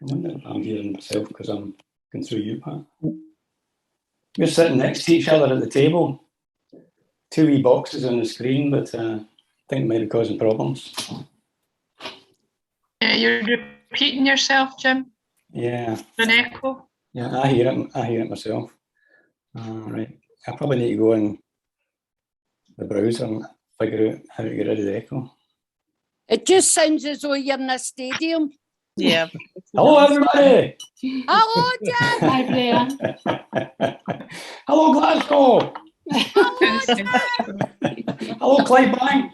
wonder if I'm hearing myself because I'm going through you, Pat. We're sitting next to each other at the table. Two wee boxes on the screen, but I think it might be causing problems. Yeah, you're repeating yourself, Jim. Yeah. An echo. Yeah, I hear it myself. Right. I probably need to go in the browser and figure out how to get rid of the echo. It just sounds as though you're in a stadium. Yeah. Hello, everybody. Hello, Jan. Hi, Blair. Hello, Glasgow. Hello, Jan. Hello, Clydebank.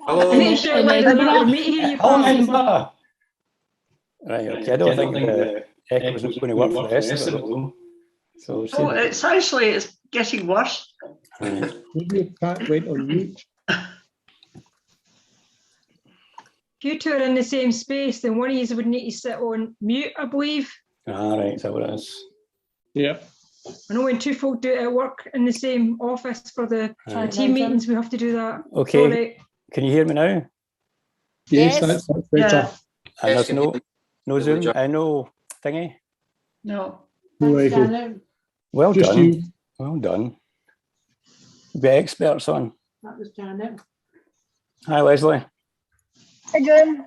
Hello. Make sure we'll meet you. Hello, Edinburgh. Right, okay. I don't think the echo's going to work for the rest of it, though. So It's getting worse. Right. Maybe Pat went on mute. If you two are in the same space, then one of you would need to sit on mute, I believe. Right, is that what it is? Yeah. I know when two folk do it at work in the same office for the team meetings, we have to do that. Okay. Sorry. Can you hear me now? Yes, Yes. that's better. And there's no Zoom, no thingy. No. No echo. Well Just done. you. Well done. The experts on. That was Janet. Hi, Leslie. Hi, Jim.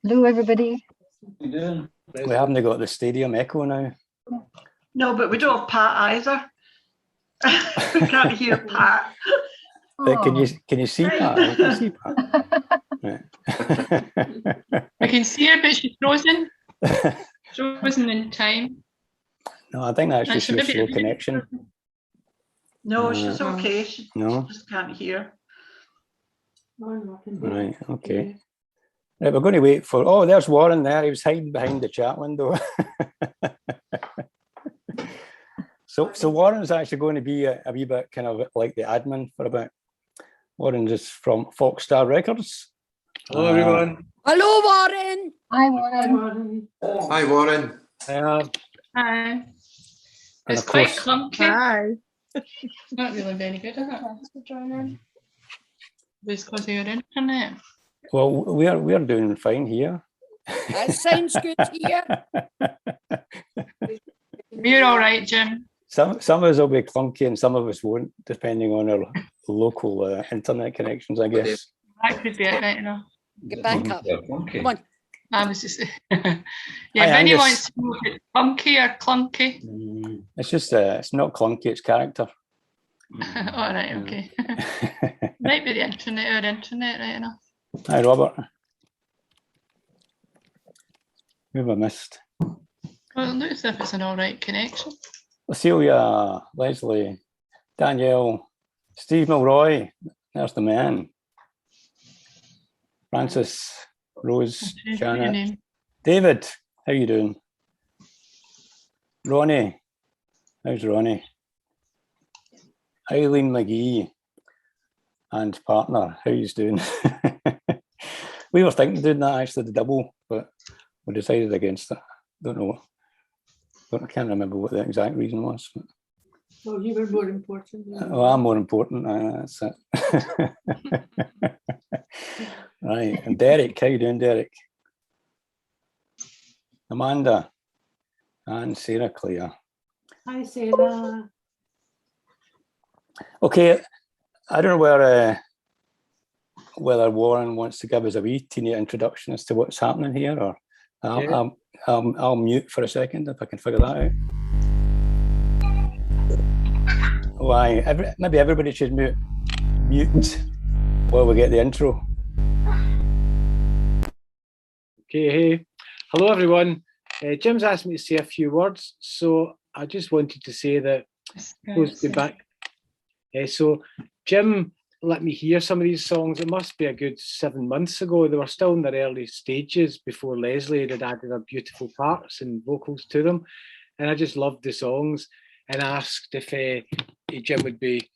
Hello, everybody. We haven't got the stadium echo now. No, but we don't have Pat either. We can't hear Pat. But can you see Pat? You can see Pat. Right. I can see her, but she's frozen. Frozen in time. No, I think that's just your slow connection. No, she's okay. She No. just can't hear. Right, okay. Right, we're going to wait for. Oh, there's Warren there. He was hiding behind the chat window. So Warren's actually going to be a wee bit kind of like the admin for a bit. Warren is from Foxstar Records. Hello, everyone. Hello, Warren. Hi, Warren. Hi, Warren. Hi. And It's of quite course- clunky. Hi. It's not really very good, is it? Thanks for joining. It's because of your internet. Well, we are doing fine here. That sounds good here. We're all right, Jim. Some of us will be clunky and some of us won't, depending on our local internet connections, I guess. That could be it, right enough. Get back up. Come on. I was just yeah. Hi, If anyone Angus. wants to know if it's funky or clunky. It's just it's not clunky, it's character. All right, okay. Might be the internet or internet, right enough. Hi, Robert. Who have I missed? Well, it looks as if it's an all right connection. Celia, Leslie, Danielle, Steve Milroy, there's the man. Francis, Rose, Change your Janet, name. David, how you doing? Ronnie, how's Ronnie? Eileen McGee and partner, how you doing? We were thinking of doing that actually, the double, but we decided against it. Don't know. I can't remember what the exact reason was. But... Well, you were more important. Well, I'm more important. That's it. Right. And Derek, how you doing, Derek? Amanda and Sarah Clare. Hi, Sarah. Okay. I don't know whether Warren wants to give us a wee teeny introduction as to what's happening here, or I'll mute for a second if I can figure that out. Why? Maybe everybody should mute while we get the intro. Okay, hey. Hello, everyone. Jim's asked me to say a few words, so I just wanted to say that supposed to be back. So Jim let me hear some of these songs. It must be a good 7 months ago. They were still in their early stages before Leslie had added her beautiful parts and vocals to them. And I just loved the songs and asked if Jim would be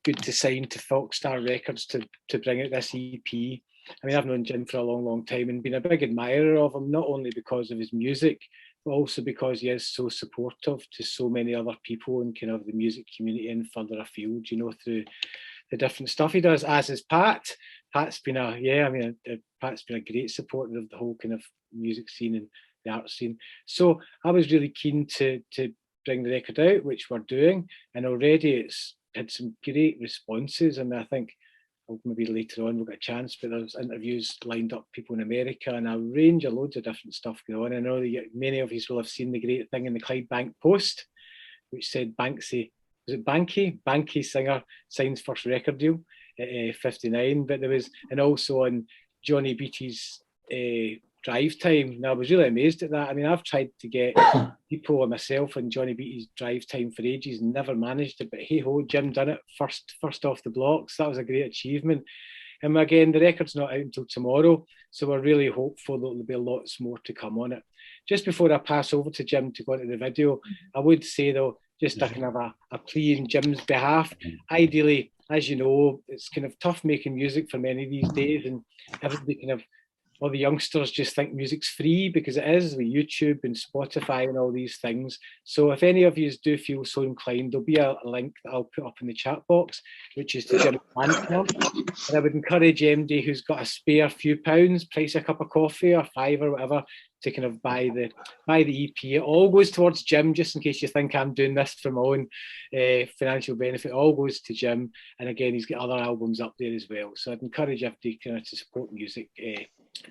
good to sign to Foxstar Records to bring out this EP. I mean, I've known Jim for a long, long time and been a big admirer of him, not only because of his music, but also because he is so supportive to so many other people in kind of the music community and further afield, you know, through the different stuff he does, as is Pat. Pat's been Pat's been a great supporter of the whole kind of music scene the art scene. So I was really keen to bring the record out, which we're doing, and already it's had some great responses. And I think maybe later on we'll get a chance, but there's interviews lined up, people in America, and a range of loads of different stuff going on. I know that many of you will have seen the great thing in the Clydebank Post, which said Banksy, was it Banky singer signs first record deal at 59, but there was, and also on Johnny Beattie's drive time. Now I was really amazed at that. I mean, I've tried to get people and myself and Johnny Beattie's drive time for ages, never managed it, but hey ho, Jim done it first off the blocks. That was a great achievement. And again, the record's not out until tomorrow, so we're really hopeful that there'll be lots more to come on it. Just before I pass over to Jim to go into the video, I would say though, just a kind of a plea in Jim's behalf. Ideally, as you know, it's kind of tough making music for many these days, and everybody kind of, all the youngsters just think music's free, because it is with YouTube and Spotify and all these things. So if any of you do feel so inclined, there'll be a link that I'll put up in the chat box, which is to Jim's Bandcamp. And I would encourage MD who's got a spare few pounds, price a cup of coffee or £5 or whatever, to kind of buy the EP. It all goes towards Jim, just in case you think I'm doing this for my own financial benefit. It all goes to Jim. And again, he's got other albums up there as well. So I'd encourage everybody kind of to support music,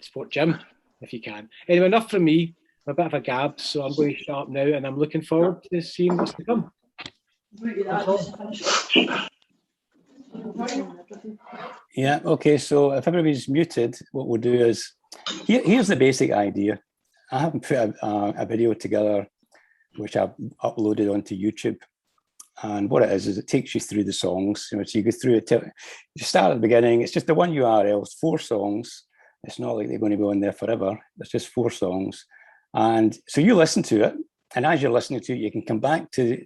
support Jim if you can. Anyway, enough from me. I'm a bit of a gab, so I'm going to shut up now, and I'm looking forward to seeing what's to come. Yeah, okay, so if everybody's muted, what we'll do is, here's the basic idea. I haven't put a video together which I've uploaded onto YouTube. And what it is it takes you through the songs. So you go through it, you start at the beginning, it's just the one URL, it's 4 songs. It's not like they're going to be on there forever. It's just 4 songs. And so you listen to it, and as you're listening to it, you can come back to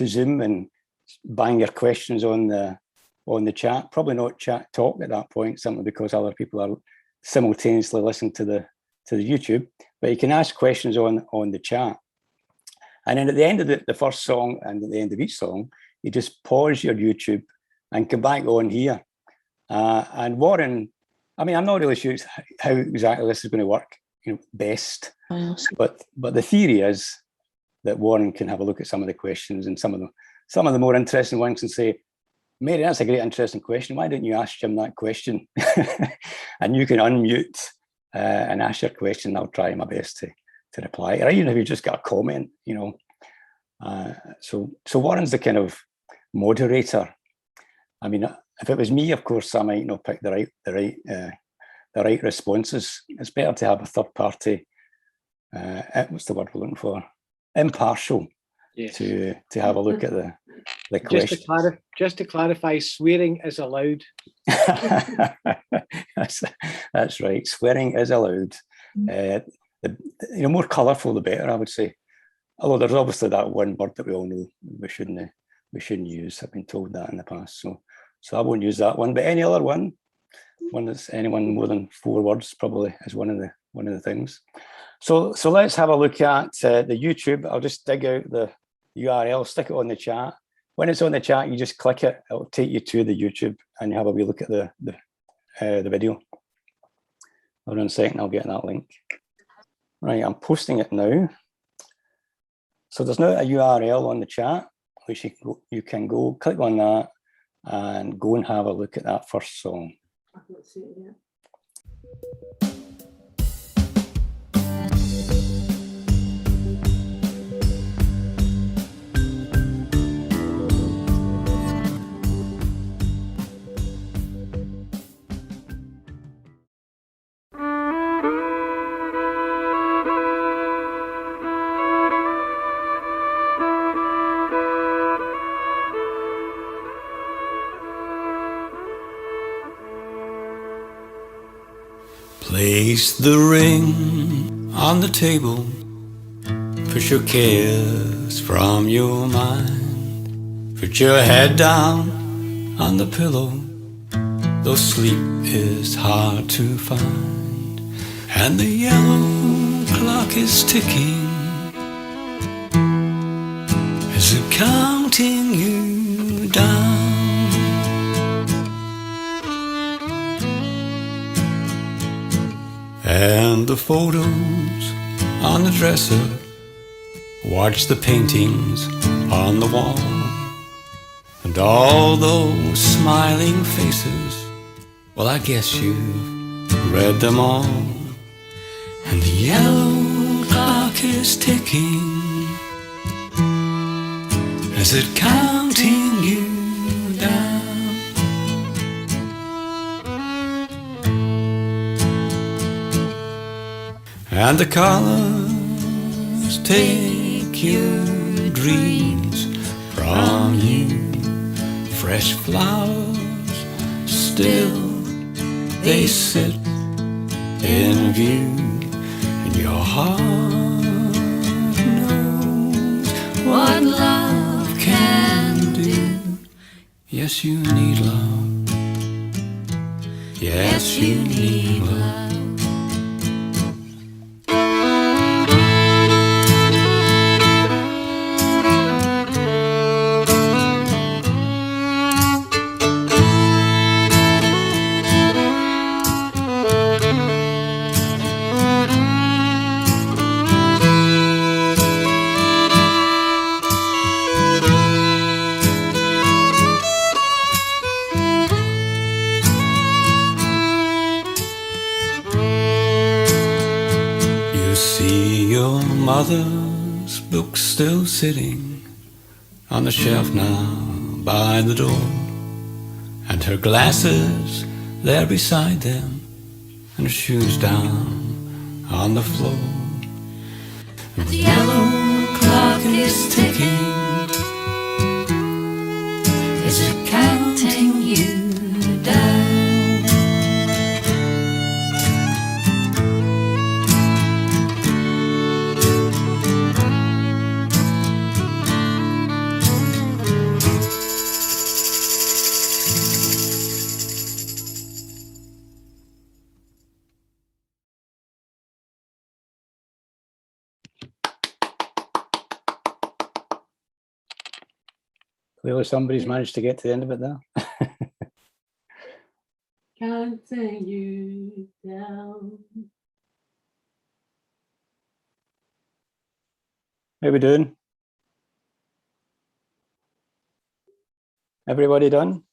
Zoom and bang your questions on the chat. Probably not chat talk at that point, simply because other people are simultaneously listening to the YouTube. But you can ask questions on the chat. And then at the end of the first song and at the end of each song, you just pause your YouTube and come back on here. And Warren, I mean, I'm not really sure how exactly this is going to work, best. But the theory is that Warren can have a look at some of the questions and some of the more interesting ones and say, Mary, that's a great interesting question. Why didn't you ask Jim that question? And you can unmute and ask your question. I'll try my best to reply. Or even if you just got a comment, So Warren's the kind of moderator. I mean, if it was me, of course, I might not pick the right responses. It's better to have a third party. What's the word we're looking for? Impartial. Yes. To have a look at the question. Just to clarify, swearing is allowed. That's right. Swearing is allowed. More colourful the better, I would say. Although there's obviously that one word that we all know we shouldn't use. I've been told that in the past, so I won't use that one. But any other one that's anyone more than 4 words probably is one of the things. So let's have a look at the YouTube. I'll just dig out the URL, stick it on the chat. When it's on the chat, you just click it. It'll take you to the YouTube, and you have a wee look at the video. Hold on a second. I'll get that link. Right, I'm posting it now. So there's now a URL on the chat, which you can go click on that and go and have a look at that first song. I can't see it yet. Place the ring on the table, push your cares from your mind, put your head down on the pillow, though sleep is hard to find, and the yellow clock is ticking, is it counting you down? And the photos on the dresser, watch the paintings on the wall, and all those smiling faces, well, I guess you've read them all. And the yellow clock is ticking. Is it counting you down? And the colors take your dreams from you. Fresh flowers still they sit in view, and your heart knows what love can do. Yes, you need love. Yes, you need love. See your mother's book still sitting on the shelf now by the door, and her glasses there beside them, and her shoes down on the floor. And the yellow clock is ticking. Is it counting you down? Clearly somebody's managed to get to the end of it there. Counting you down. How we doing? Everybody done?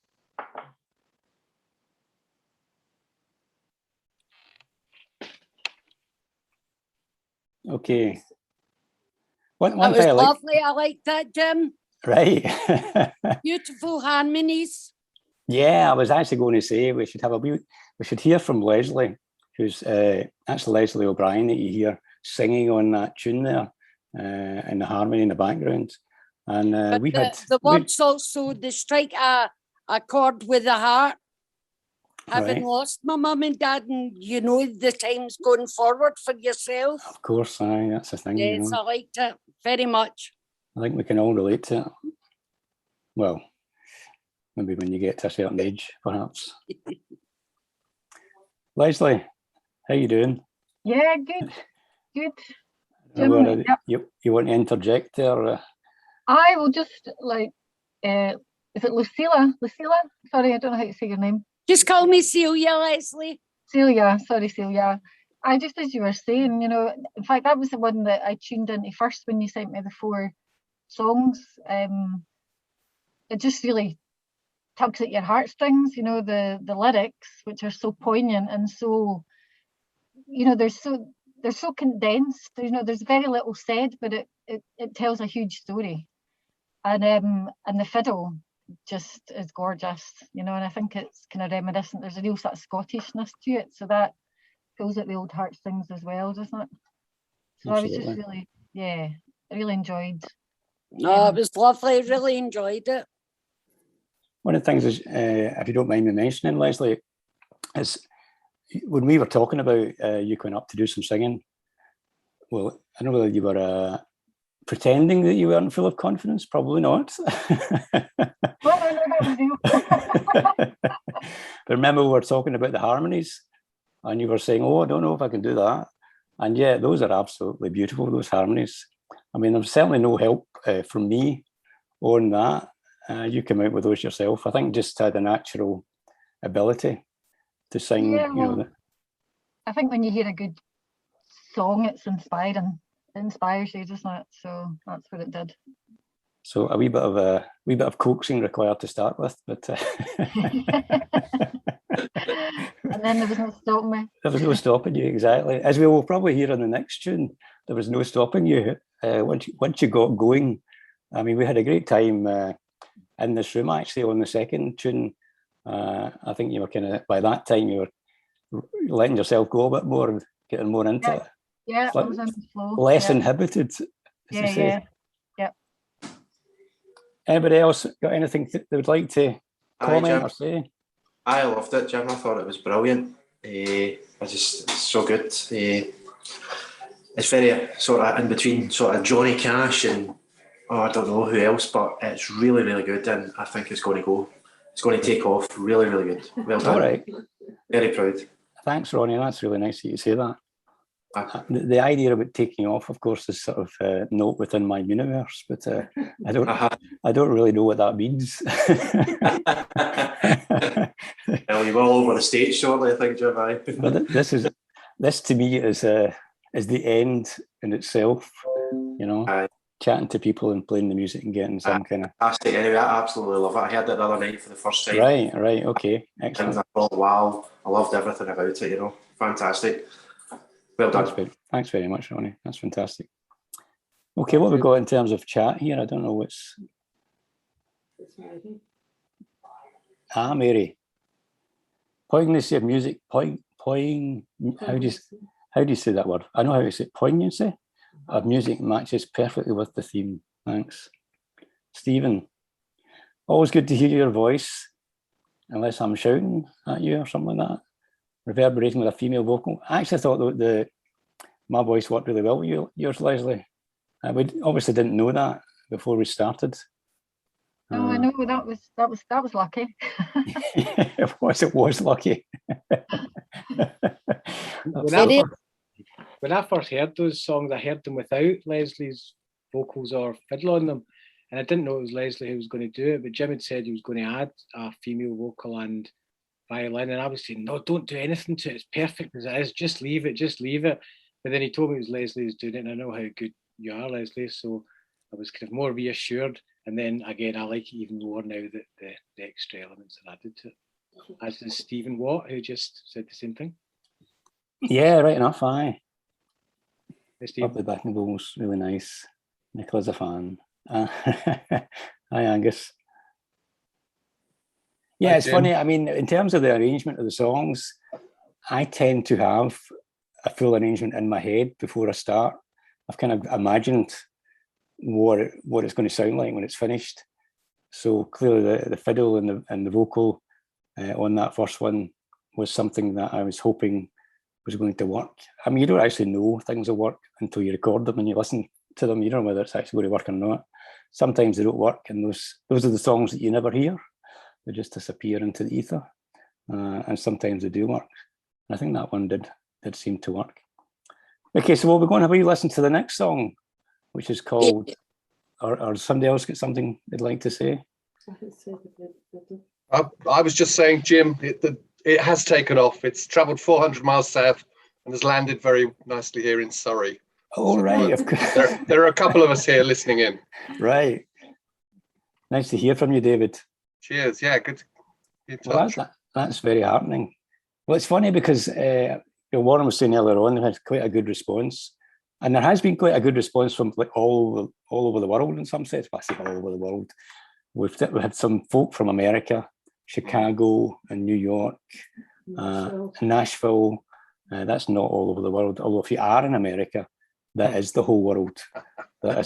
Okay. One That was thing I like, lovely. I like that, Jim. right? Beautiful harmonies. Yeah, I was actually going to say we should hear from Leslie, who's that's Leslie O'Brien that you hear singing on that tune there, and the harmony in the background. And But the words also, they strike a chord with the heart. Having Right. lost my mum and dad, and you know the times going forward for yourself. Of course, aye, that's the thing. Yes, I liked it very much. I think we can all relate to it. Well, maybe when you get to a certain age, perhaps. Leslie, how you doing? Yeah, good. Good. You want to interject there? I will just like, is it Lucilla? Lucilla? Sorry, I don't know how to say your name. Just call me Celia, Leslie. Celia, sorry, Celia. I just, as you were saying, you know, in fact, that was the one that I tuned into first when you sent me the 4 songs. It just really tugs at your heartstrings, you know, the lyrics, which are so poignant and so, you know, they're so condensed. You know, there's very little said, but it tells a huge story. And the fiddle just is gorgeous, you know, and I think it's kind of reminiscent. There's a real sort of Scottishness to it, so that pulls at the old heartstrings as well, doesn't it? So I was just really, yeah, I really enjoyed. No, it was lovely. Really enjoyed it. One of the things is, if you don't mind me mentioning, Leslie, is when we were talking about you going up to do some singing, well, I don't know whether you were pretending that you weren't full of confidence, probably not. But remember we were talking about the harmonies and you were saying, oh, I don't know if I can do that. And yeah, those are absolutely beautiful, those harmonies. I mean, there's certainly no help from me on that. You came out with those yourself. I think just had a natural ability to sing. Yeah, you know. I think when you hear a good song, it's inspiring. It inspires you, doesn't it? So that's what it did. So a wee bit of coaxing required to start with, but And then there was no stopping me. there was no stopping you, exactly. As we will probably hear in the next tune, there was no stopping you. Once you got going, I mean, we had a great time in this room, actually, on the second tune. I think you were kind of, by that time, you were letting yourself go a bit more and getting more into it. Yeah, It's I like was on the flow. less yeah. inhibited, as you Yeah, say. yeah. Anybody else got anything they would like to comment Jim. or say? I loved it, Jim. I thought it was brilliant. It's so good. It's very sort of in between sort of Johnny Cash and I don't know who else, but it's really, really good, and I think it's going to take off. Really, really good. Well done. All right. Very proud. Thanks, Ronnie. That's really nice that you say that. The idea about taking off, of course, is sort of not within my universe, but I don't really know what that means. Well, you're all over the stage shortly, I think, Jim. But this to me is the end in itself. You know, chatting to people and playing the music and getting some kind of fantastic. Anyway, I absolutely love it. I heard it the other night for the first time. Right, okay, excellent. And I thought, wow, I loved everything about it. You know, fantastic. Well done. Thanks very much, Ronnie. That's fantastic. Okay, what have we got in terms of chat here? I don't know what's. Mary. Poignancy of music. How do you say that word? I know how to say poignancy of music matches perfectly with the theme. Thanks, Stephen. Always good to hear your voice, unless I'm shouting at you or something like that. Reverberating with a female vocal. I actually thought that my voice worked really well with yours, Leslie. We obviously didn't know that before we started. Oh, I know that was lucky. It was lucky. When I first heard those songs, I heard them without Leslie's vocals or fiddle on them, and I didn't know it was Leslie who was going to do it. But Jim had said he was going to add a female vocal and violin, and I was saying, no, don't do anything to it. It's perfect as it is. Just leave it. But then he told me it was Leslie who's doing it, and I know how good you are, Leslie. So I was kind of more reassured. And then again, I like it even more now that the extra elements are added to it. As is Stephen Watt, who just said the same thing. Yeah, right enough. Aye. Lovely backing vocals, really nice. Nicola's a fan. Hi, Angus. Yeah, it's funny. I mean, in terms of the arrangement of the songs, I tend to have a full arrangement in my head before I start. I've kind of imagined what it's going to sound like when it's finished. So clearly, the fiddle and the vocal on that first one was something that I was hoping was going to work. I mean, you don't actually know things will work until you record them and you listen to them. You don't know whether it's actually going to work or not. Sometimes they don't work, and those are the songs that you never hear. They just disappear into the ether, and sometimes they do work. I think that one did seem to work. Okay, so we're going to have a listen to the next song, which is called, or somebody else got something they'd like to say? I was just saying, Jim, it has taken off. It's travelled 400 miles south and has landed very nicely here in Surrey. Oh, right. Of course. There are a couple of us here listening in. Right. Nice to hear from you, David. Cheers. Yeah, good. Well, that's very heartening. Well, it's funny because Warren was saying earlier on, they had quite a good response. And there has been quite a good response from like all over the world in some sense. But I say all over the world. We've had some folk from America, Chicago and New York, Nashville. That's not all over the world. Although if you are in America, that is the whole world. That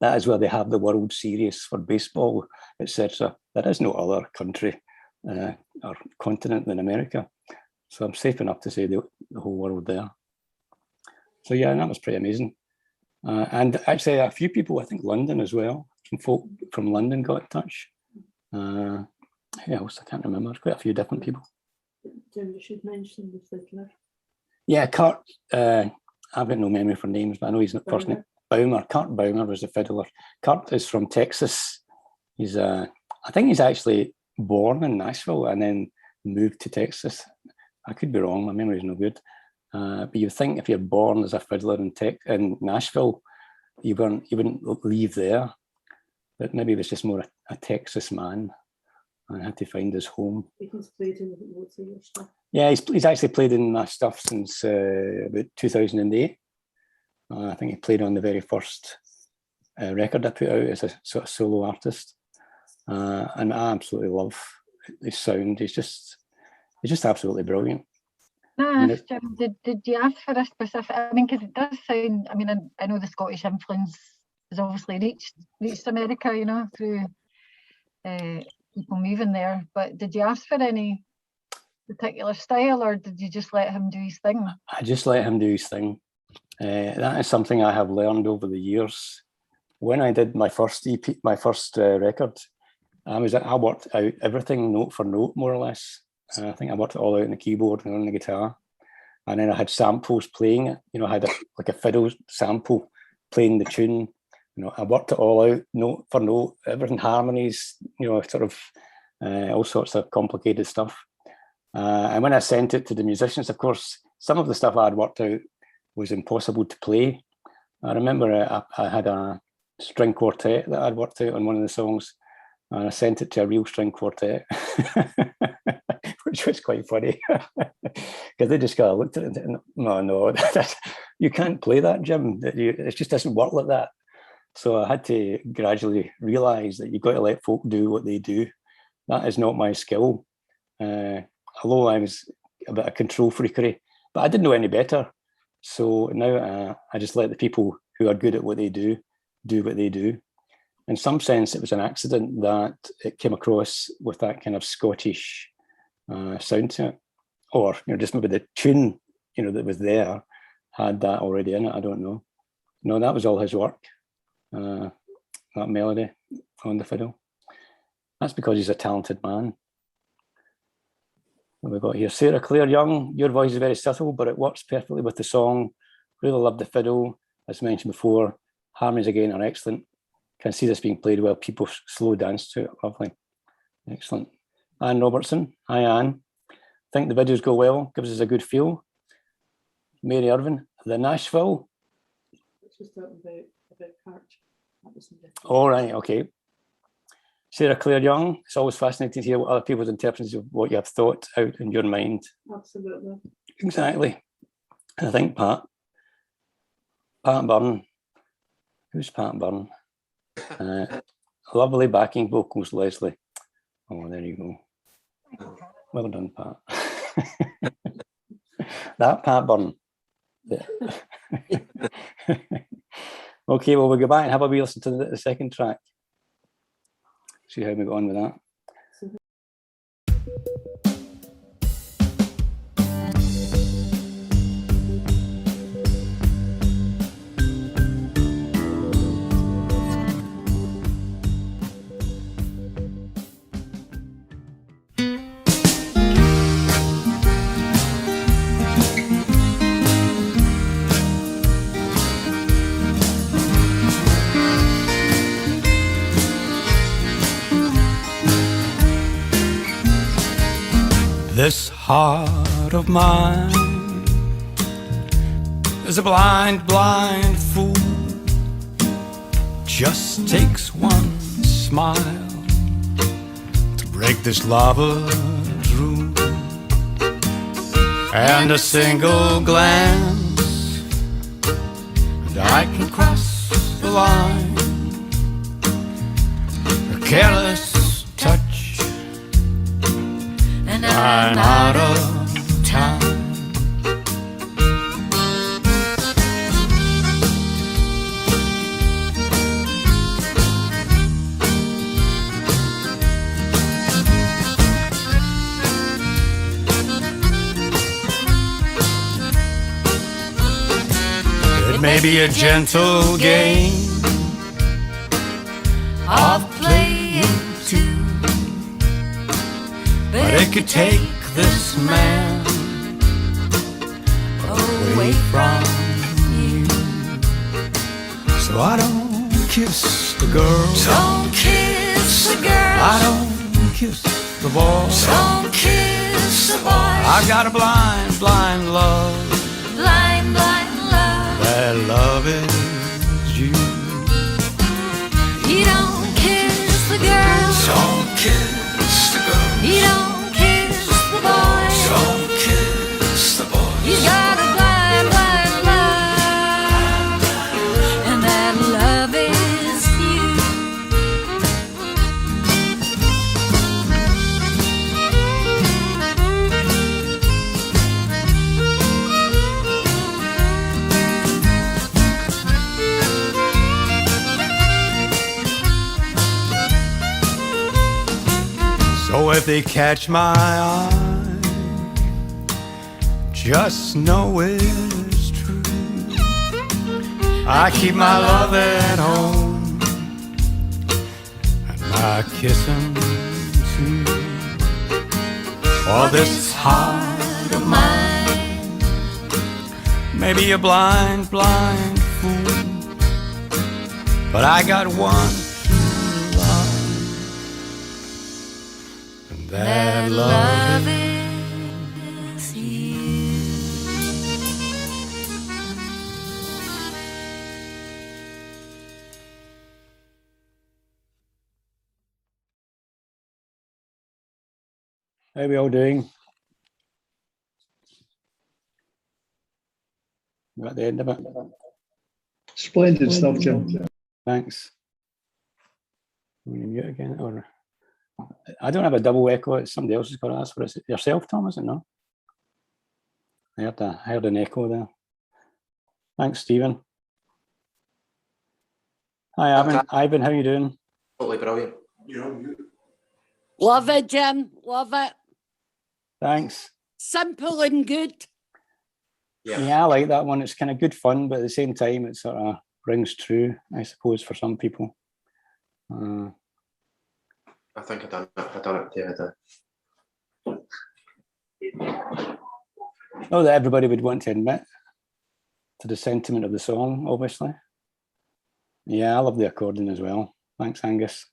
is where they have the World Series for baseball, etc. There is no other country or continent than America. So I'm safe enough to say the whole world there. So yeah, and that was pretty amazing. And actually a few people, I think London as well, some folk from London got in touch. Who else? I can't remember. Quite a few different people. Jim, you should mention the fiddler. Yeah, Kurt. I've got no memory for names, but I know he's not first name. Baumer. Kurt Baumer was the fiddler. Kurt is from Texas. He's I think he's actually born in Nashville and then moved to Texas. I could be wrong. My memory is no good. But you think if you're born as a fiddler in Nashville, you wouldn't leave there. But maybe he was just more a Texas man and had to find his home. He's played in loads of your stuff. Yeah, he's actually played in my stuff since about 2008. I think he played on the very first record I put out as a sort of solo artist. And I absolutely love his sound. He's just absolutely brilliant. Jim, did you ask for a specific? I mean, because it does sound. I mean, I know the Scottish influence has obviously reached America, you know, through people moving there. But did you ask for any particular style, or did you just let him do his thing? I just let him do his thing. That is something I have learned over the years. When I did my first EP, my first record, I worked out everything note for note, more or less. I think I worked it all out on the keyboard and on the guitar. And then I had samples playing it. You know, I had like a fiddle sample playing the tune. You know, I worked it all out, note for note, everything harmonies, you know, sort of all sorts of complicated stuff. And when I sent it to the musicians, of course, some of the stuff I had worked out was impossible to play. I remember I had a string quartet that I'd worked out on one of the songs, and I sent it to a real string quartet, which was quite funny, because they just kind of looked at it and no, you can't play that, Jim. It just doesn't work like that. So I had to gradually realise that you've got to let folk do what they do. That is not my skill. Although I was a bit of control freakery, but I didn't know any better. So now I just let the people who are good at what they do what they do. In some sense, it was an accident that it came across with that kind of Scottish sound to it, or just maybe the tune that was there had that already in it. I don't know. No, that was all his work. That melody on the fiddle. That's because he's a talented man. What we've got here, Sarah Claire Young. Your voice is very subtle, but it works perfectly with the song. Really love the fiddle, as mentioned before. Harmonies again are excellent. Can see this being played while people slow dance to it. Lovely, excellent. Anne Robertson, hi Anne. Think the videos go well. Gives us a good feel. Mary Irvin, the Nashville. It's just about Cart. All right, okay. Sarah Claire Young, it's always fascinating to hear what other people's interpretations of what you have thought out in your mind. Absolutely. Exactly. And I think Pat Byrne. Who's Pat Byrne? Lovely backing vocals, Leslie. Oh, there you go. Well done, Pat. That Pat Byrne. Yeah. Okay, well, we'll go back and have a wee listen to the second track. See how we go on with that. This heart of mine is a blind, blind fool. Just takes one smile to break this lover's rule, and a single glance, and I can cross the line. A careless touch, and I'm out of time. It may be a gentle game of playing two, but it could take this man away from you. So I don't kiss the girl, Don't kiss the girl, I don't kiss the boy, don't kiss the boy. I got a blind, blind love love is you. He don't kiss the girl. Don't kiss the girl. He don't kiss the boy. Don't kiss the boy. He's got a blind, blind love, and that love is you. So if they catch my eye, just know it's true. I keep my love at home and my kissing too. For this heart of mine may be a blind, blind fool, but I got one true love. That love is you. How are we all doing? We're at the end of it. Splendid stuff, Jim. Thanks. I'm going to mute again, or I don't have a double echo. It's somebody else has got to ask for it. Is it yourself, Tom? Is it not? I heard an echo there. Thanks, Stephen. Hi, Ivan. How are you doing? Totally brilliant. Love it, Jim. Love it. Thanks. Simple and good. Yeah, I like that one. It's kind of good fun, but at the same time, it sort of rings true, I suppose, for some people. I think I done it the other day. Not that everybody would want to admit to the sentiment of the song, obviously. Yeah, I love the accordion as well. Thanks, Angus.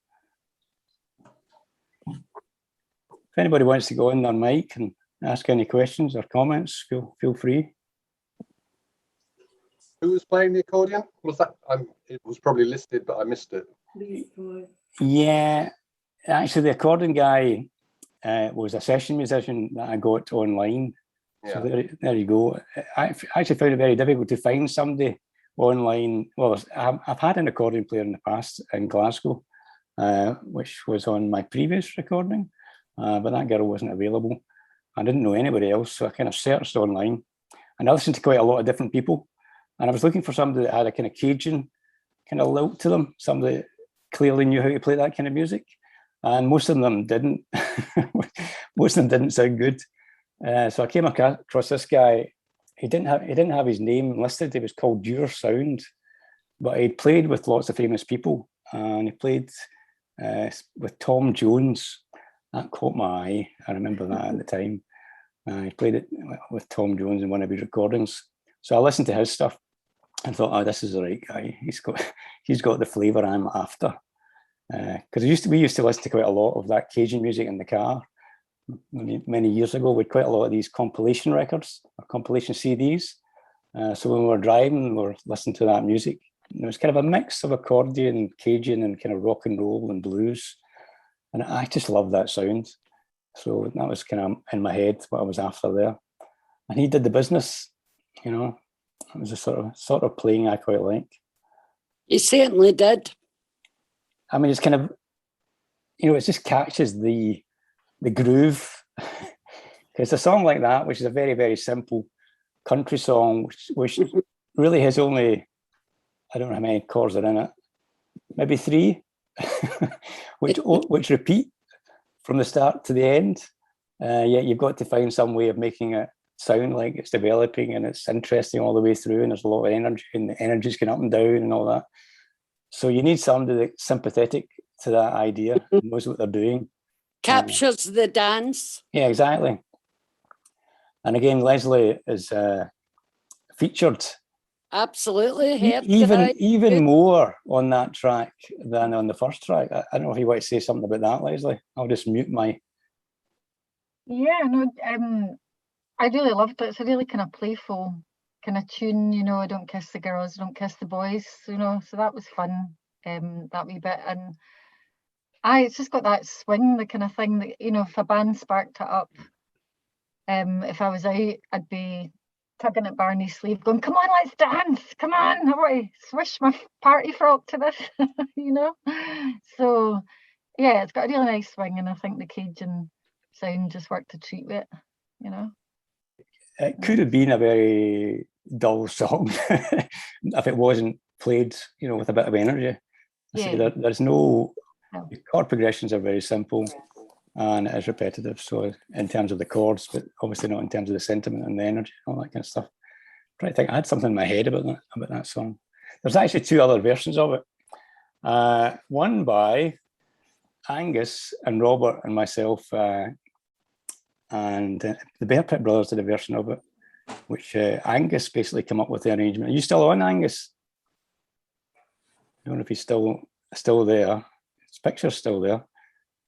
If anybody wants to go in their mic and ask any questions or comments, feel free. Who was playing the accordion? Was that? It was probably listed, but I missed it. Yeah, actually, the accordion guy was a session musician that I got online. Yeah. So there you go. I actually found it very difficult to find somebody online. Well, I've had an accordion player in the past in Glasgow, which was on my previous recording, but that girl wasn't available. I didn't know anybody else, so I kind of searched online, and I listened to quite a lot of different people, and I was looking for somebody that had a kind of Cajun kind of lilt to them, somebody that clearly knew how to play that kind of music, and most of them didn't. Most of them didn't sound good. So I came across this guy. He didn't have his name listed. He was called Your Sound, but he played with lots of famous people, and he played with Tom Jones. That caught my eye. I remember that at the time. He played it with Tom Jones in one of his recordings. So I listened to his stuff and thought, oh, this is the right guy. He's got the flavour I'm after. Because we used to listen to quite a lot of that Cajun music in the car many years ago, with quite a lot of these compilation records or compilation CDs. So when we were driving, we were listening to that music. And it was kind of a mix of accordion, Cajun, and kind of rock and roll and blues. And I just loved that sound. So that was kind of in my head what I was after there. And he did the business, you know. It was a sort of playing I quite like. He certainly did. I mean, it's kind of, you know, it just catches the groove. Because a song like that, which is a very, very simple country song, which really has only, I don't know how many chords are in it, maybe 3, which repeat from the start to the end. Yet you've got to find some way of making it sound like it's developing and it's interesting all the way through, and there's a lot of energy, and the energy's going up and down and all that. So you need somebody that's sympathetic to that idea, knows what they're doing. Captures the dance. Yeah, exactly. And again, Leslie is featured Absolutely. even more on that track than on the first track. I don't know if you want to say something about that, Leslie. I'll just mute my... Yeah, no, I really loved it. It's a really kind of playful kind of tune, you know, Don't Kiss the Girls, Don't Kiss the Boys, you know, so that was fun, that wee bit. And it's just got that swing, the kind of thing that, you know, if a band sparked it up, if I was out, I'd be tugging at Barney's sleeve going, come on, let's dance, come on, I want to swish my party frock to this, you know. So yeah, it's got a really nice swing, and I think the Cajun sound just worked a treat with it, you know. It could have been a very dull song if it wasn't played, you know, with a bit of energy. Yeah. There's no, the chord progressions are very simple and it is repetitive. So in terms of the chords, but obviously not in terms of the sentiment and the energy, all that kind of stuff. I'm trying to think, I had something in my head about that song. There's actually 2 other versions of it. One by Angus and Robert and myself, and the Bear Pit Brothers did a version of it, which Angus basically came up with the arrangement. Are you still on, Angus? I don't know if he's still there. His picture's still there.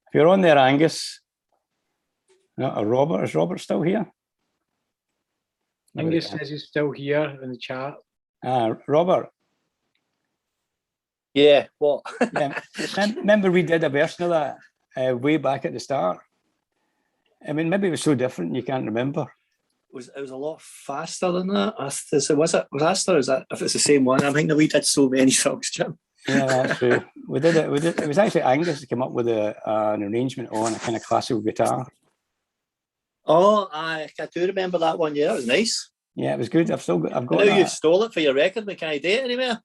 If you're on there, Angus. No, Robert, is Robert still here? Angus says he's still here in the chat. Robert. Yeah, what? Yeah. Remember we did a version of that way back at the start? I mean, maybe it was so different you can't remember. It was a lot faster than that. Was it faster? Is that if it's the same one? I think that we did so many songs, Jim. Yeah, that's true. We did it. It was actually Angus that came up with an arrangement on a kind of classical guitar. Oh, I do remember that one. Yeah, that was nice. Yeah, it was good. I've got. I know you stole it for your record. We can't do it anymore.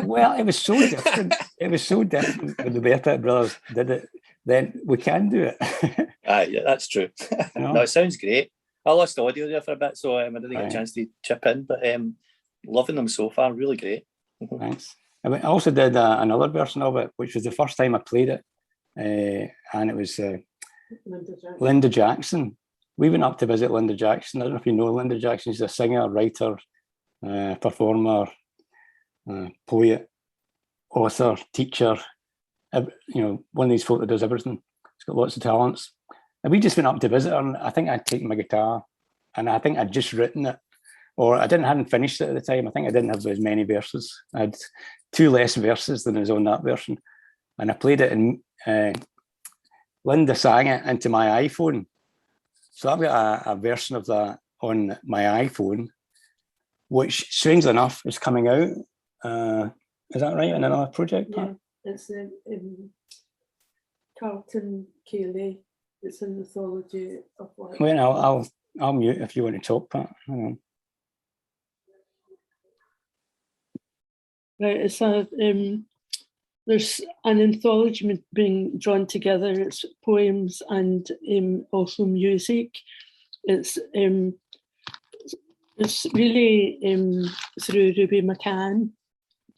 Well, it was so different. It was so different when the Bear Pit Brothers did it. Then we can do it. Yeah, that's true. No, it sounds great. I lost the audio there for a bit, so I didn't get a chance to chip in. But loving them so far. Really great. Thanks. I also did another version of it, which was the first time I played it, and it was Linda Jackson. We went up to visit Linda Jackson. I don't know if you know Linda Jackson. She's a singer, writer, performer, poet, author, teacher. You know, one of these folk that does everything. She's got lots of talents. And we just went up to visit her, and I think I'd taken my guitar, and I think I'd just written it, or hadn't finished it at the time. I think I didn't have as many verses. I had 2 less verses than was on that version, and I played it, and Linda sang it into my iPhone. So I've got a version of that on my iPhone, which, strangely enough, is coming out. Is that right? In another project? Yeah, it's Carlton Cayley. It's an anthology of what. Well, I'll mute if you want to talk, Pat. Hang on. Right, it's there's an anthology being drawn together. It's poems and also music. It's really through Ruby McCann.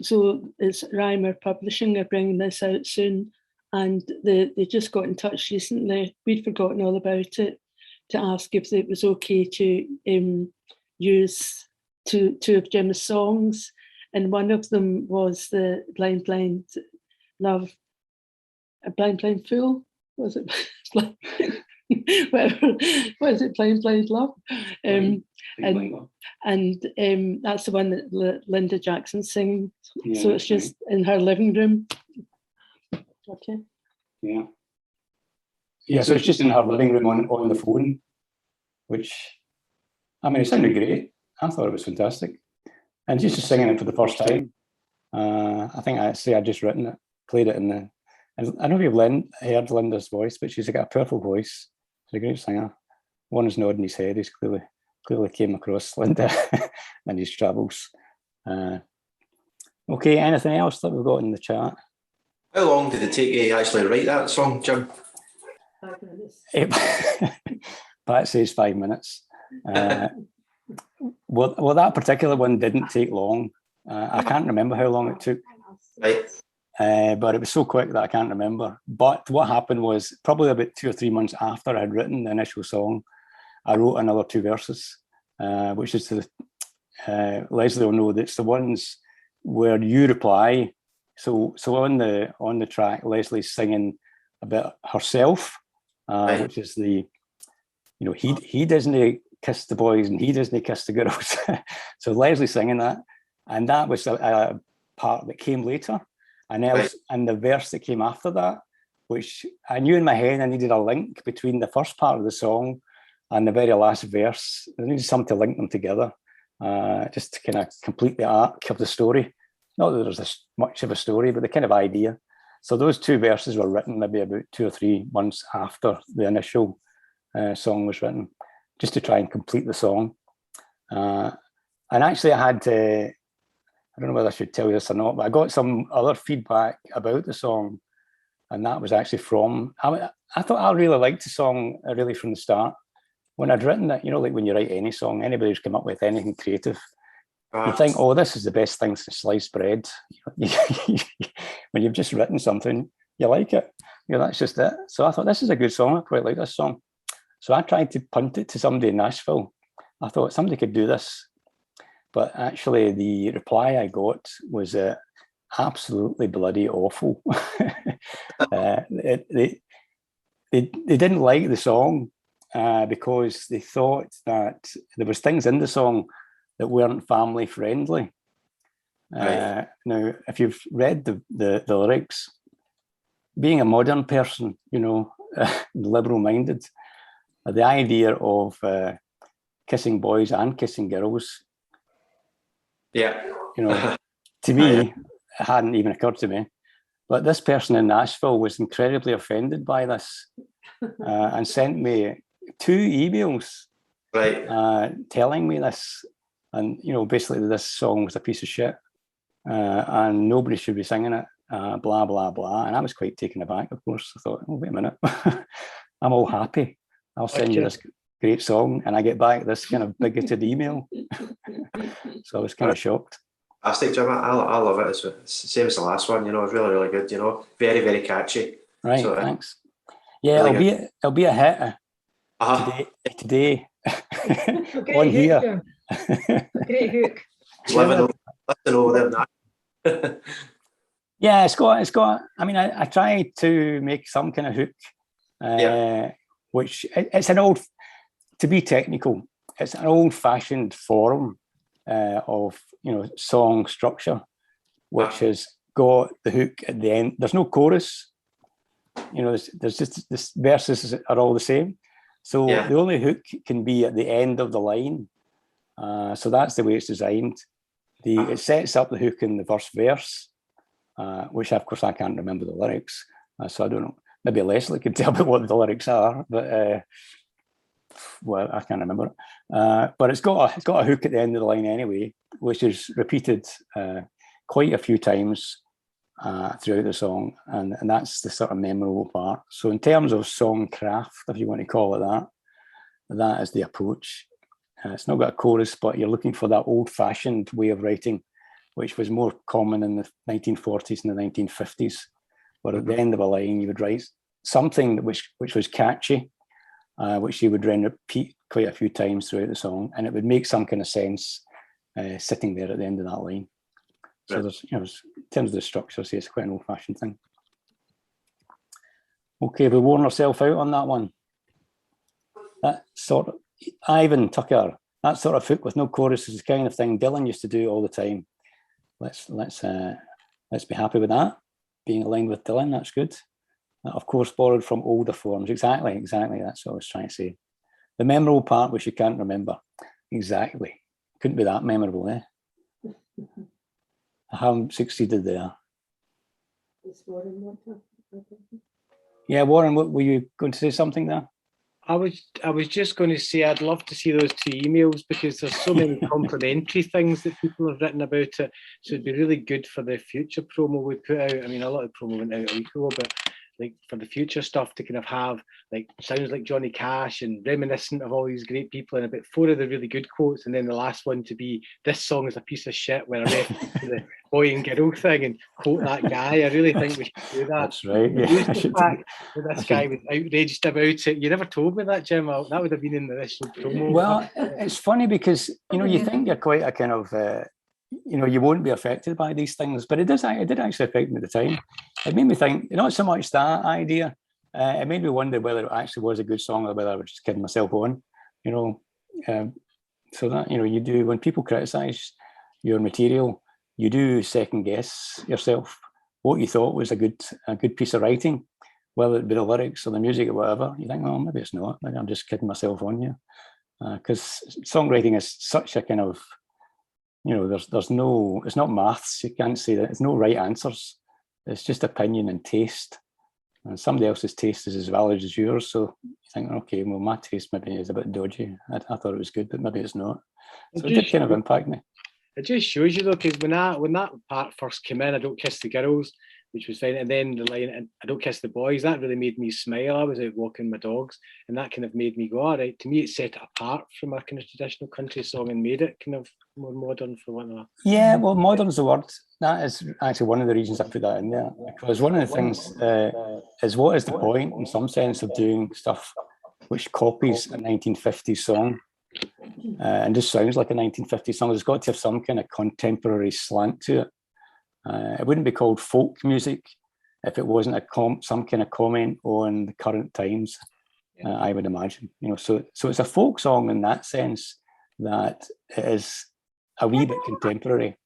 So it's Rymer Publishing. They're bringing this out soon, and they just got in touch recently. We'd forgotten all about it, to ask if it was okay to use two of Jim's songs. And one of them was the Blind Blind Love, a Blind Blind Fool, was it? Whatever, was it Blind Blind Love? And that's the one that Linda Jackson sings. Yeah, so it's just in her living room. Okay. Yeah. Yeah, so it's just in her living room on the phone, which, I mean, it sounded great. I thought it was fantastic. And just singing it for the first time, I think I just written it, played it in the, and I don't know if you've heard Linda's voice, but she's got a powerful voice. She's a great singer. One is nodding his head. He's clearly came across Linda and his travels. Okay, anything else that we've got in the chat? How long did it take you to actually write that song, Jim? 5 minutes. Pat says 5 minutes. Well, that particular one didn't take long. I can't remember how long it took. Right. But it was so quick that I can't remember. But what happened was, probably about 2 or 3 months after I had written the initial song, I wrote another 2 verses, which is Leslie will know that's the ones where you reply. So on the track, Leslie's singing about herself, which is he doesn't kiss the boys and he doesn't kiss the girls. So Leslie singing that, and that was a part that came later, and else, and the verse that came after that, which I knew in my head I needed a link between the first part of the song and the very last verse. I needed something to link them together, just to kind of complete the arc of the story. Not that there's this much of a story, but the kind of idea. So those two verses were written maybe about 2 or 3 months after the initial song was written, just to try and complete the song. And actually I had, I don't know whether I should tell you this or not, but I got some other feedback about the song, and that was actually from, I thought I really liked the song really from the start. When I'd written it, you know, like when you write any song, anybody who's come up with anything creative, you think, oh, this is the best thing since sliced bread. When you've just written something, you like it. You know, that's just it. So I thought, this is a good song. I quite like this song. So I tried to punt it to somebody in Nashville. I thought somebody could do this. But actually the reply I got was absolutely bloody awful. They didn't like the song because they thought that there was things in the song that weren't family friendly. Now, if you've read the lyrics, being a modern person, you know, liberal minded, the idea of kissing boys and kissing girls, you know, to me, it hadn't even occurred to me. But this person in Nashville was incredibly offended by this and sent me 2 emails telling me this. And, you know, basically this song was a piece of shit and nobody should be singing it, blah, blah, blah. And I was quite taken aback, of course. I thought, oh, wait a minute. I'm all happy. I'll send you this great song. And I get back this kind of bigoted email. So I was kind of shocked. Fantastic, Jim. I love it. It's the same as the last one, you know, really, really good, you know, very, very catchy. Right, so, thanks. Yeah, really it'll be a hit today on here. Great hook. Living over there. Yeah, it's got. I mean, I try to make some kind of hook, which it's an old. To be technical, it's an old-fashioned form of, you know, song structure, which has got the hook at the end. There's no chorus. You know, there's just this verses are all the same. So the only hook can be at the end of the line. So that's the way it's designed. It sets up the hook in the first verse, which of course I can't remember the lyrics, so I don't know. Maybe Leslie could tell me what the lyrics are, but well, I can't remember it. But it's got a hook at the end of the line anyway, which is repeated quite a few times throughout the song, and that's the sort of memorable part. So in terms of song craft, if you want to call it that, that is the approach. It's not got a chorus, but you're looking for that old-fashioned way of writing, which was more common in the 1940s and the 1950s, where at the end of a line you would write something which was catchy, which you would then repeat quite a few times throughout the song, and it would make some kind of sense sitting there at the end of that line. So there's, you know, in terms of the structure, see, it's quite an old-fashioned thing. Okay, we've worn ourselves out on that one. That sort of Ivan Tucker, that sort of hook with no chorus is the kind of thing Dylan used to do all the time. Let's be happy with that. Being aligned with Dylan, that's good. Of course, borrowed from older forms. Exactly. That's what I was trying to say. The memorable part, which you can't remember. Exactly. Couldn't be that memorable, eh? I haven't succeeded there. Yeah, Warren, were you going to say something there? I was just going to say I'd love to see those 2 emails, because there's so many complimentary things that people have written about it. So it'd be really good for the future promo we put out. I mean, a lot of promo went out a week ago, but like for the future stuff to kind of have like sounds like Johnny Cash and reminiscent of all these great people, and about 4 of the really good quotes, and then the last one to be this song is a piece of shit, where I read the boy and girl thing and quote that guy. I really think we should do that. That's right. Yeah. The fact that this guy was outraged about it. You never told me that, Jim. That would have been in the initial promo. Well, it's funny because, you know, you think you're quite a kind of you know, you won't be affected by these things, but it did actually affect me at the time. It made me think, not so much that idea, it made me wonder whether it actually was a good song or whether I was just kidding myself on. You know, So that, you do, when people criticise your material, you do second guess yourself what you thought was a good piece of writing, whether it be the lyrics or the music or whatever. You think, well, maybe it's not. Maybe I'm just kidding myself on here. Because songwriting is such a kind of, there's no, it's not maths. You can't say that. It's no right answers. It's just opinion and taste. And somebody else's taste is as valid as yours. So you think, okay, well, my taste maybe is a bit dodgy. I thought it was good, but maybe it's not. So it did kind of impact me. It just shows you though, because when that part first came in, I don't kiss the girls, which was fine, and then the line, and I don't kiss the boys, that really made me smile. I was out walking my dogs, and that kind of made me go, all right. To me, it set it apart from a kind of traditional country song and made it kind of more modern, for one of that. Yeah, well, modern's the word. That is actually one of the reasons I put that in there, because one of the things is, what is the point, in some sense, of doing stuff which copies a 1950s song and just sounds like a 1950s song? There's got to have some kind of contemporary slant to it. It wouldn't be called folk music if it wasn't some kind of comment on the current times. I would imagine, So it's a folk song in that sense, that it is a wee bit contemporary.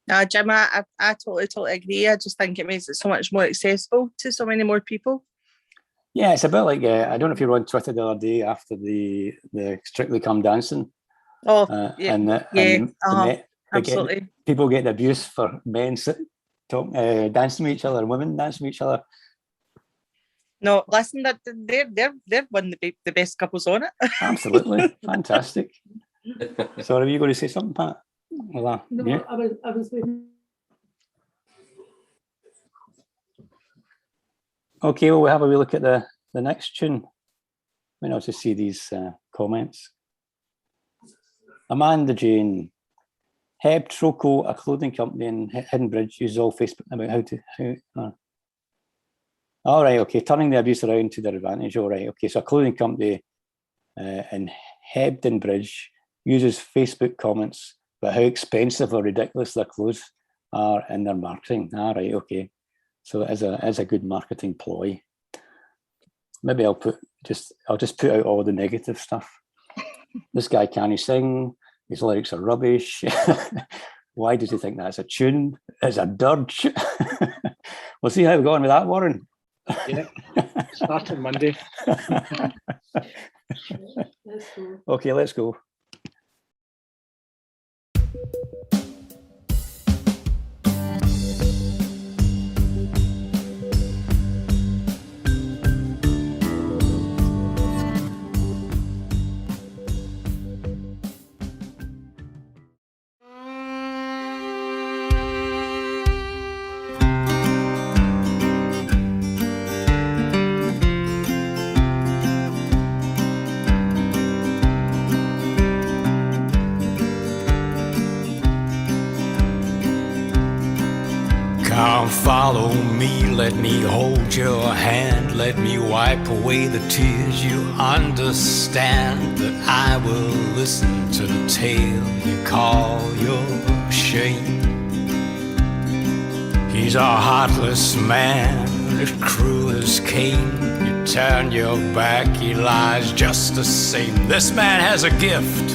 No, Jim, I totally agree. I just think it makes it so much more accessible to so many more people. Yeah, it's a bit like, I don't know if you were on Twitter the other day after the Strictly Come Dancing. Oh, yeah. Absolutely. People get the abuse for men dancing with each other and women dancing with each other. No, listen, they're one of the best couples on it. Absolutely. Fantastic. So are you going to say something, Pat? No, yeah. I was waiting. Okay, well, we'll have a wee look at the next tune. We know to see these comments. Amanda Jane. Heb Troco, a clothing company in Hidden Bridge, uses all Facebook about all right, okay, turning the abuse around to their advantage. All right, okay, so a clothing company in Hebden Bridge uses Facebook comments about how expensive or ridiculous their clothes are in their marketing. All right, okay, so as a good marketing ploy. Maybe I'll just put out all the negative stuff. This guy can't sing. His lyrics are rubbish. Why does he think that's a tune? It's a dirge. We'll see how we go on with that, Warren. Yeah, start on Monday. Okay, let's go. Come follow me, let me hold your hand, let me wipe away the tears. You understand that I will listen to the tale you call your shame. He's a heartless man, as cruel as Cain. You turn your back, he lies just the same. This man has a gift,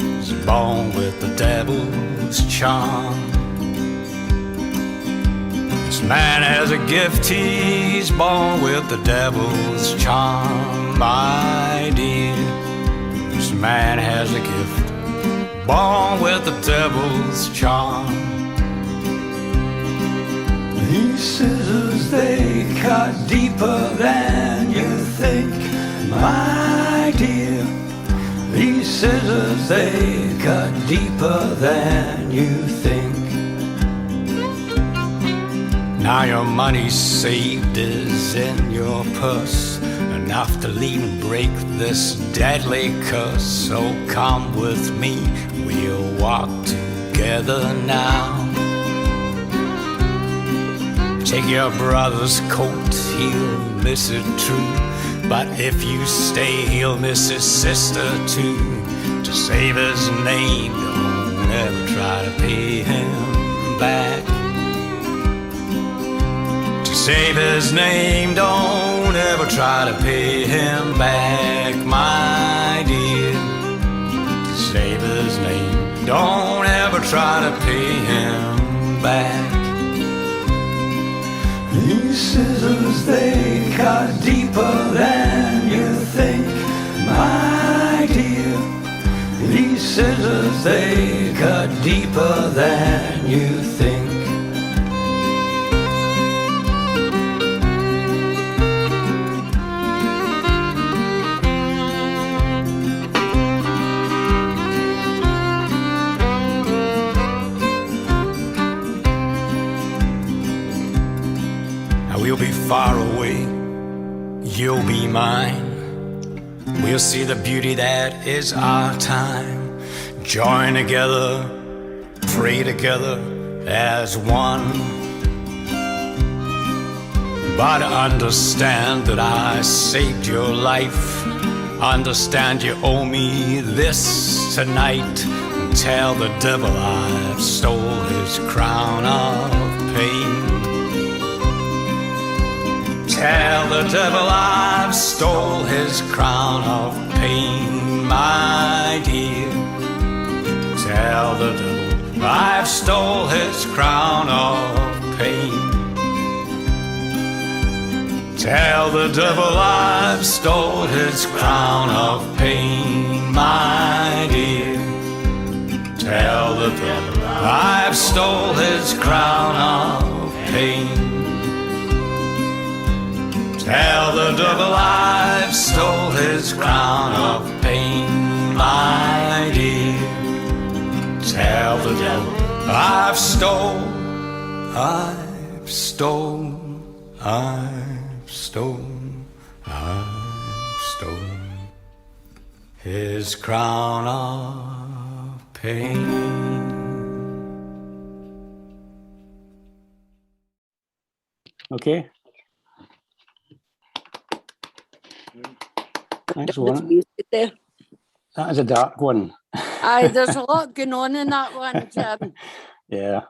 he's born with the devil's charm. This man has a gift, he's born with the devil's charm, my dear. This man has a gift, born with the devil's charm. These scissors, they cut deeper than you think, my dear. These scissors, they cut deeper than you think. Now your money saved is in your purse, enough to leave and break this deadly curse. So come with me, we'll walk together now. Take your brother's coat, he'll miss it true, but if you stay, he'll miss his sister too. To save his name, don't ever try to pay him back. Save his name, don't ever try to pay him back, my dear. Save his name, don't ever try to pay him back. These scissors, they cut deeper than you think, my dear. These scissors, they cut deeper than you think. We'll be far away, you'll be mine. We'll see the beauty that is our time. Join together, pray together as one. But understand that I saved your life. Understand you owe me this tonight. Tell the devil I've stole his crown of pain. Tell the devil I've stole his crown of pain, my dear. Tell the devil I've stole his crown of pain. Tell the devil I've stole his crown of pain, my dear. Tell the devil I've stole his crown of pain. Tell the devil I've stole his crown of pain, my dear. Tell the devil I've stole his crown of pain. Okay. Thanks, There's Warren. music there. That is a dark one. Aye, there's a lot going on in that one, Jim. Yeah.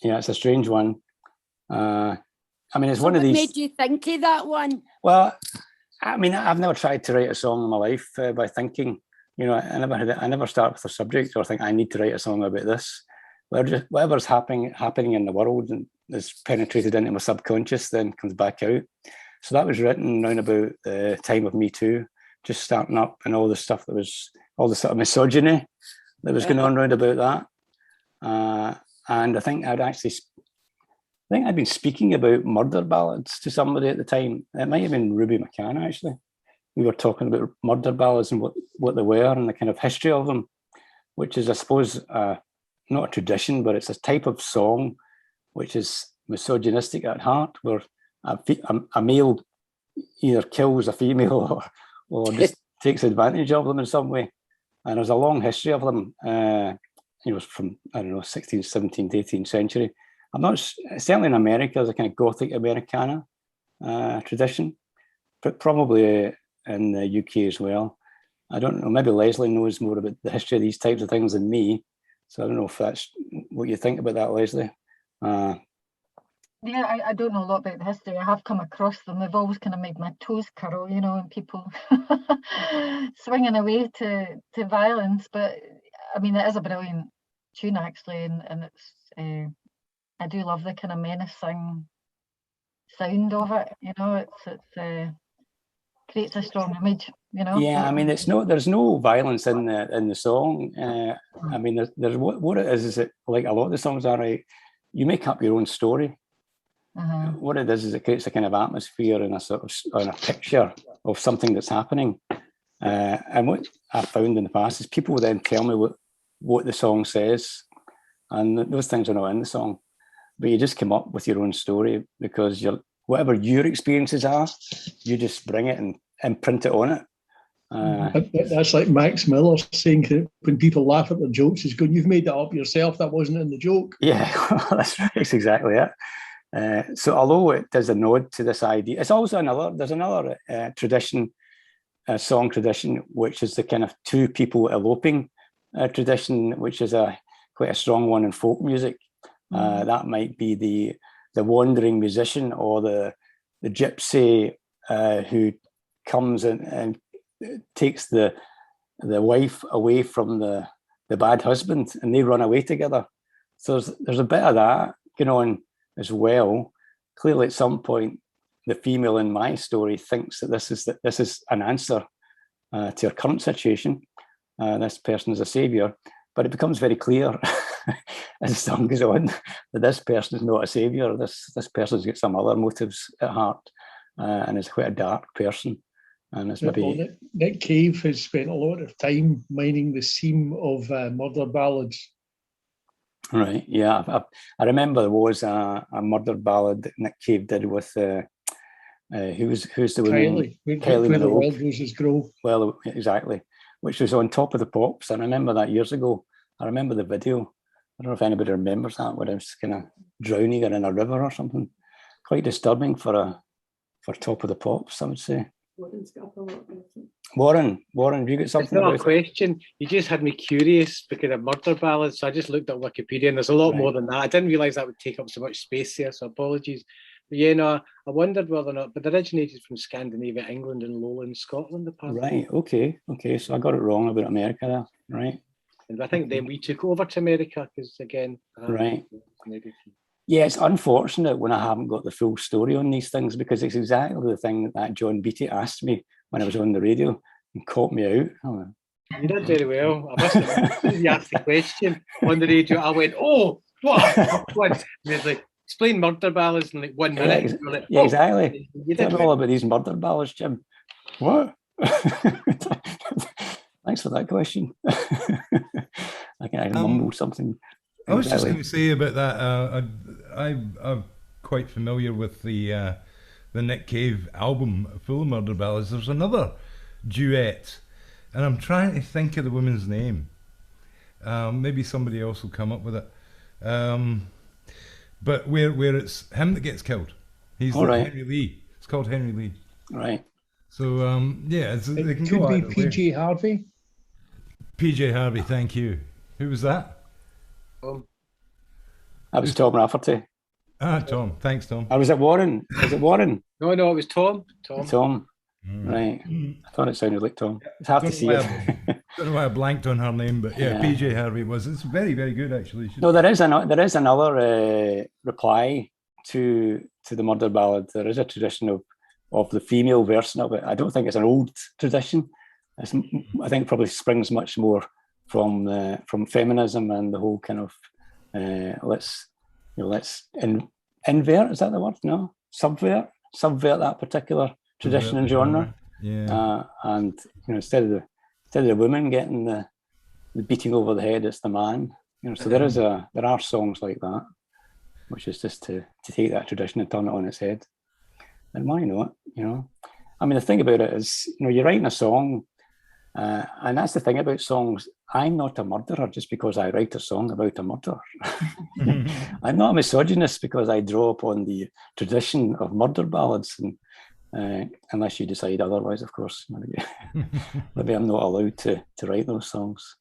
Yeah, it's a strange one. I mean, it's So one of what these. made you think of that one? Well, I mean, I've never tried to write a song in my life by thinking. You know, I never start with a subject or think I need to write a song about this. Whatever's happening in the world and is penetrated into my subconscious then comes back out. So that was written around about the time of Me Too, just starting up, and all the stuff that was, all the sort of misogyny that was going on around about that. And I think I'd been speaking about murder ballads to somebody at the time. It might have been Ruby McCann, actually. We were talking about murder ballads and what they were and the kind of history of them, which is, I suppose, not a tradition, but it's a type of song which is misogynistic at heart, where a male either kills a female or just takes advantage of them in some way. And there's a long history of them. It was from, I don't know, 16th, 17th, 18th century. I'm not, certainly in America, there's a kind of Gothic Americana tradition, but probably in the UK as well. I don't know, maybe Leslie knows more about the history of these types of things than me. So I don't know if that's what you think about that, Leslie. Yeah, I don't know a lot about the history. I have come across them. They've always kind of made my toes curl, you know, and people swinging away to violence. But I mean, it is a brilliant tune, actually, and it's I do love the kind of menacing sound of it. You know, it's creates a strong image. You know. Yeah, I mean, there's no violence in the song. I mean, there's what it is it like a lot of the songs are, right? You make up your own story. What it is it creates a kind of atmosphere and a sort of a picture of something that's happening. And what I've found in the past is people will then tell me what the song says, and those things are not in the song, but you just come up with your own story because whatever your experiences are, you just bring it and imprint it on it. That's like Max Miller saying that when people laugh at the jokes, he's going, "You've made that up yourself. That wasn't in the joke." Yeah, that's exactly it. So although it does a nod to this idea, it's also there's another tradition, song tradition, which is the kind of two people eloping tradition, which is quite a strong one in folk music. That might be the wandering musician or the gypsy who comes and takes the wife away from the bad husband, and they run away together. So there's a bit of that going on as well. Clearly, at some point, the female in my story thinks that this is an answer to her current situation. This person is a saviour, but it becomes very clear as the song goes on that this person is not a saviour. This person's got some other motives at heart, and is quite a dark person. And it's maybe Nick Cave has spent a lot of time mining the seam of murder ballads. right. Yeah, I remember there was a murder ballad that Nick Cave did with who's the woman? Kylie Where the Wild Roses Grow. Well, exactly, which was on Top of the Pops. I remember that years ago. I remember the video. I don't know if anybody remembers that, where I was kind of drowning her in a river or something. Quite disturbing for Top of the Pops, I would say. Warren, have you got something? It's not a question. You just had me curious because of murder ballads, so I just looked at Wikipedia, and there's a lot more than that. I didn't realise that would take up so much space there, so apologies. But yeah, no, I wondered whether or not, but it originated from Scandinavia, England, and Lowland Scotland, apparently. Right. Okay. So I got it wrong about America there, right? And I think then we took over to America because again, right. Maybe. Yeah, it's unfortunate when I haven't got the full story on these things, because it's exactly the thing that John Beattie asked me when I was on the radio and caught me out. Oh. You did very well. I must have you asked the question on the radio. I went, oh, what a tough one. And it's like, explain murder ballads in like 1 minute. Yeah, like, yeah, exactly. You Tell did me all about these murder ballads, Jim. What? Thanks for that question. I can mumble something. I was just going to say about that. I'm quite familiar with the Nick Cave album full of murder ballads. There's another duet, and I'm trying to think of the woman's name. Maybe somebody else will come up with it. But where it's him that gets killed. He's Henry Lee. It's called Henry Lee. Right. So yeah, they can could go be PJ Harvey. PJ Harvey, thank you. Who was that? That was Tom Rafferty. Tom. Thanks, Tom. Was it Warren? Was it Warren? No, it was Tom. Tom. Right. I thought it sounded like Tom. It's hard to see it. Don't know why I blanked on her name, but yeah, PJ Harvey was. It's very, very good actually. No, there is another reply to the murder ballad. There is a tradition of the female version of it. I don't think it's an old tradition. I think it probably springs much more from feminism and the whole kind of let's invert, is that the word? No, subvert that particular tradition and genre. Yeah. And instead of the woman getting the beating over the head, it's the man. So there are songs like that, which is just to take that tradition and turn it on its head. And why not? I mean, the thing about it is, you're writing a song, and that's the thing about songs. I'm not a murderer just because I write a song about a murder. I'm not a misogynist because I draw upon the tradition of murder ballads, and unless you decide otherwise, of course. Maybe I'm not allowed to write those songs.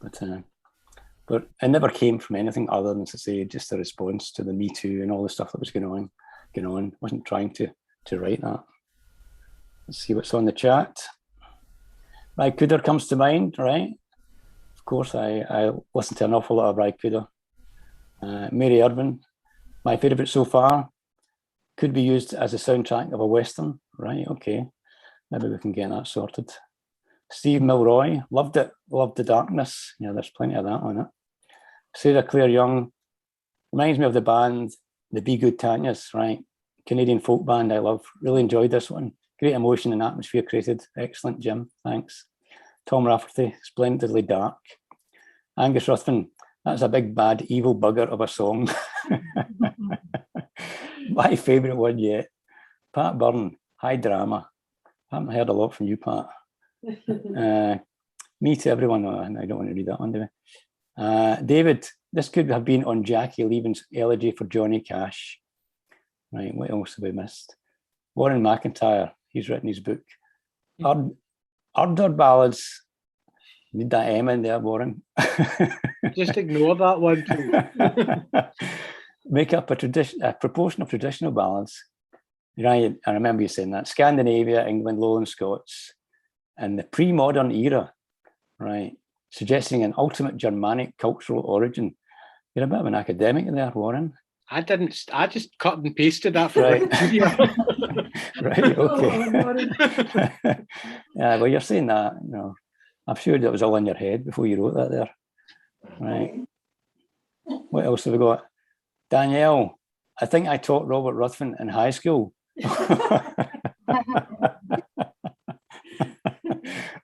But it never came from anything other than, to say, just a response to the Me Too and all the stuff that was going on. I wasn't trying to write that. Let's see what's on the chat. Ry Cooder comes to mind, right? Of course, I listen to an awful lot of Ry Cooder. Mary Irvin, my favourite so far, could be used as a soundtrack of a Western, right? Okay, maybe we can get that sorted. Steve Milroy, loved it, loved The Darkness. Yeah, there's plenty of that on it. Sarah Claire Young, reminds me of the band, the Be Good Tanyas, right? Canadian folk band I love. Really enjoyed this one. Great emotion and atmosphere created. Excellent, Jim. Thanks. Tom Rafferty, splendidly dark. Angus Ruthven, that's a big bad evil bugger of a song. My favourite one yet. Pat Byrne, high drama. I haven't heard a lot from you, Pat. Me to everyone. I don't want to read that one, do I? David, this could have been on Jackie Levin's elegy for Johnny Cash. Right, what else have we missed? Warren McIntyre, he's written his book. Murder ballads. Need that M in there, Warren. Just ignore that one, please. make up a proportion of traditional ballads. Right, I remember you saying that. Scandinavia, England, Lowland Scots, and the pre-modern era, right, suggesting an ultimate Germanic cultural origin. You're a bit of an academic there, Warren. I just cut and pasted that from Right. Wikipedia. Right, okay. Yeah, well, you're saying that, you know, I'm sure that was all in your head before you wrote that there. Right. What else have we got? Danielle, I think I taught Robert Ruthven in high school.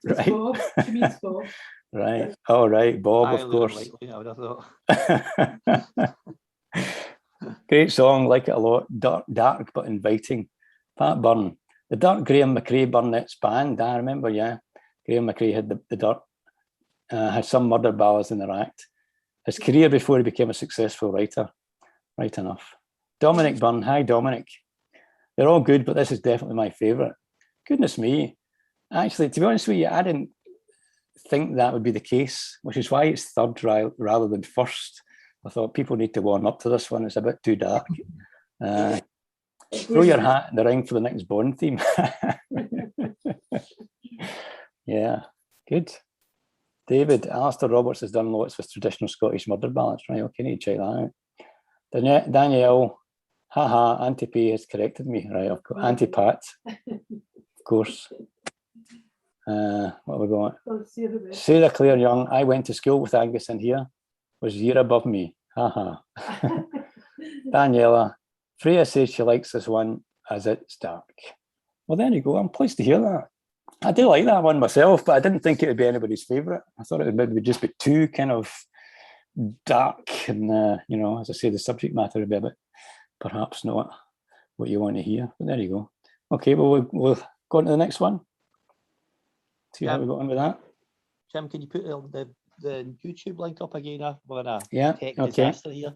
Right. Bob. She means Bob. Right. All right, Bob, of course. Likely, I would have thought. Great song, like it a lot. Dark but inviting. Pat Byrne, the Dark Graham McRae Burnett's band. I remember, yeah. Graham McRae had the Dark, had some murder ballads in their act. His career before he became a successful writer. Right enough. Dominic Byrne, hi Dominic. They're all good, but this is definitely my favourite. Goodness me. Actually, to be honest with you, I didn't think that would be the case, which is why it's third rather than first. I thought people need to warm up to this one. It's a bit too dark. Throw your hat in the ring for the next Bond theme. Yeah, good. David, Alistair Roberts has done lots with traditional Scottish murder ballads. Right, okay, need to check that out. Danielle, haha, Auntie P has corrected me. Right, of course. Auntie Pat, of course. What have we got? Sarah Claire Young, I went to school with Angus in here, was a year above me. Haha. Daniela, Freya says she likes this one as it's dark. Well, there you go. I'm pleased to hear that. I do like that one myself, but I didn't think it would be anybody's favourite. I thought it would maybe just be too kind of dark, and you know, as I say, the subject matter would be a bit perhaps not what you want to hear. But there you go. Okay, well, we'll go on to the next one. See how we got on with that. Jim, can you put the YouTube link up again? We're in a tech okay. disaster here.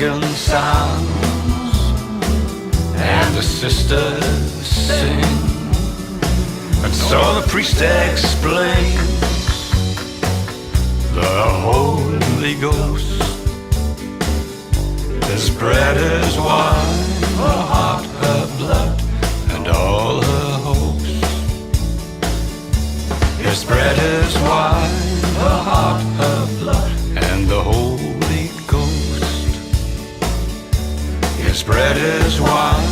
organ sounds and the sisters sing. And so the priest explains the Holy Ghost is bread, is wine, her heart, her blood, and all her hopes. His bread is wine, her heart, her blood, and the Holy Ghost. His bread is wine,